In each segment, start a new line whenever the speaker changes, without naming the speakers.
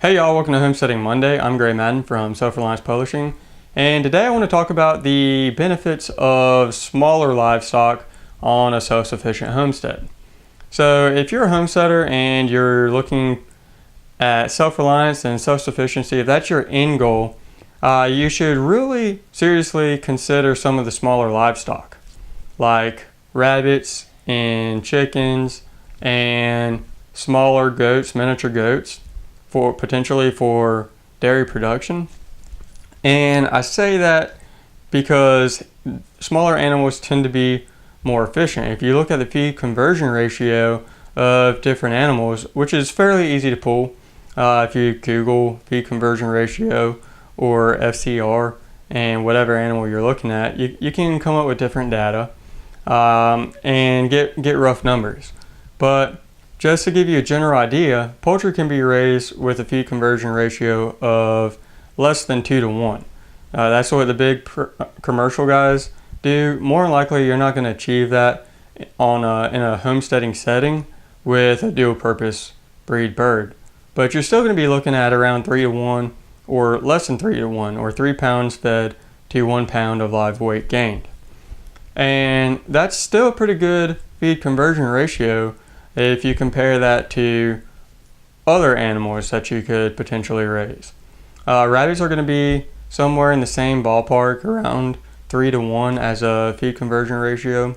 Hey y'all, welcome to Homesteading Monday. I'm Madden from Self-Reliance Publishing, and today I want to talk about the benefits of smaller livestock on a self-sufficient homestead. So if you're a homesteader and you're looking at self-reliance and self-sufficiency, if that's your end goal, you should really seriously consider some of the smaller livestock like rabbits and chickens and smaller goats, miniature goats, for potentially for dairy production. And I say that because smaller animals tend to be more efficient. If you look at the feed conversion ratio of different animals, which is fairly easy to pull, if you Google feed conversion ratio or FCR and whatever animal you're looking at, you can come up with different data and get rough numbers. But just to give you a general idea, poultry can be raised with a feed conversion ratio of less than 2 to 1. That's what the big commercial guys do. More than likely, you're not going to achieve that in a homesteading setting with a dual purpose breed bird. But you're still going to be looking at around 3 to 1 or less than 3 to 1, or 3 pounds fed to 1 pound of live weight gained. And that's still a pretty good feed conversion ratio if you compare that to other animals that you could potentially raise. Rabbits are going to be somewhere in the same ballpark, around 3 to 1 as a feed conversion ratio.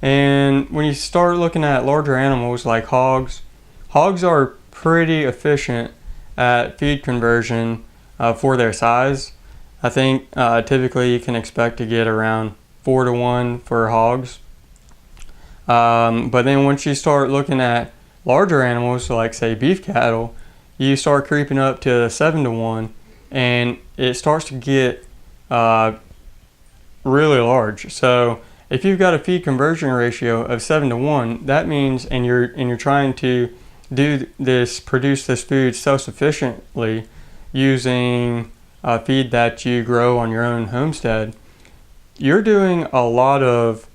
And when you start looking at larger animals like hogs are pretty efficient at feed conversion for their size. I think typically you can expect to get around 4 to 1 for hogs. But then once you start looking at larger animals, like say beef cattle, you start creeping up to 7 to 1, and it starts to get really large. So if you've got a feed conversion ratio of 7 to 1, that means, and you're trying to produce this food self-sufficiently using feed that you grow on your own homestead, you're doing a lot of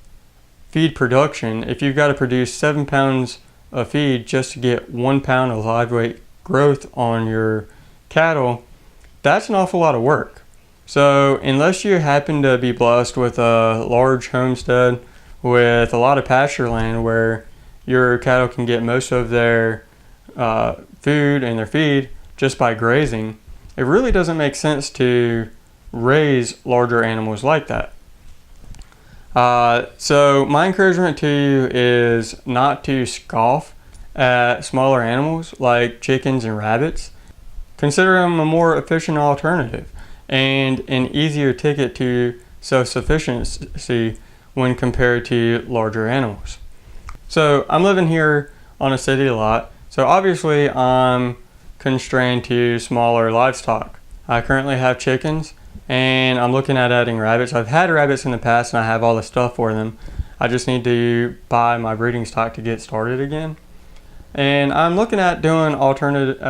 feed production. If you've got to produce 7 pounds of feed just to get 1 pound of live weight growth on your cattle, that's an awful lot of work. So unless you happen to be blessed with a large homestead with a lot of pasture land where your cattle can get most of their food and their feed just by grazing, it really doesn't make sense to raise larger animals like that. So my encouragement to you is not to scoff at smaller animals like chickens and rabbits. Consider them a more efficient alternative and an easier ticket to self-sufficiency when compared to larger animals. So I'm living here on a city lot, so obviously I'm constrained to smaller livestock. I currently have chickens, and I'm looking at adding rabbits. I've had rabbits in the past and I have all the stuff for them. I just need to buy my breeding stock to get started again. And I'm looking at doing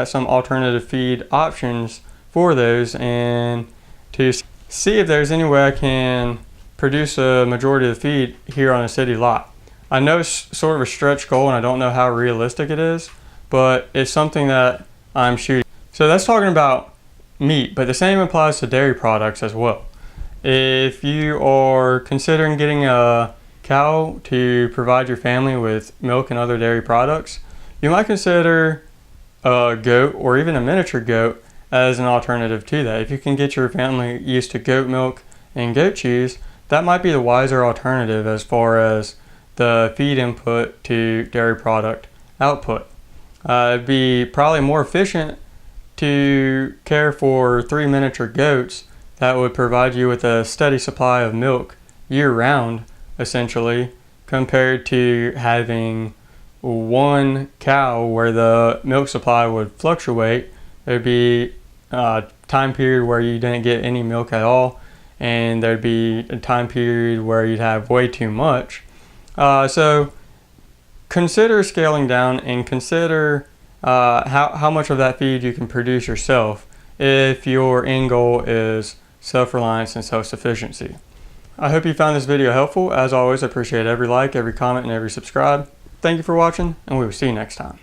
some alternative feed options for those, and to see if there's any way I can produce a majority of the feed here on a city lot. I know it's sort of a stretch goal and I don't know how realistic it is, but it's something that I'm shooting. So that's talking about meat, but the same applies to dairy products as well. If you are considering getting a cow to provide your family with milk and other dairy products, you might consider a goat or even a miniature goat as an alternative to that. If you can get your family used to goat milk and goat cheese, that might be the wiser alternative as far as the feed input to dairy product output. It'd be probably more efficient to care for 3 miniature goats that would provide you with a steady supply of milk year-round, essentially, compared to having 1 cow where the milk supply would fluctuate. There'd be a time period where you didn't get any milk at all, and there'd be a time period where you'd have way too much. So consider scaling down and consider how much of that feed you can produce yourself if your end goal is self-reliance and self-sufficiency. I hope you found this video helpful. As always, I appreciate every like, every comment, and every subscribe. Thank you for watching, and we will see you next time.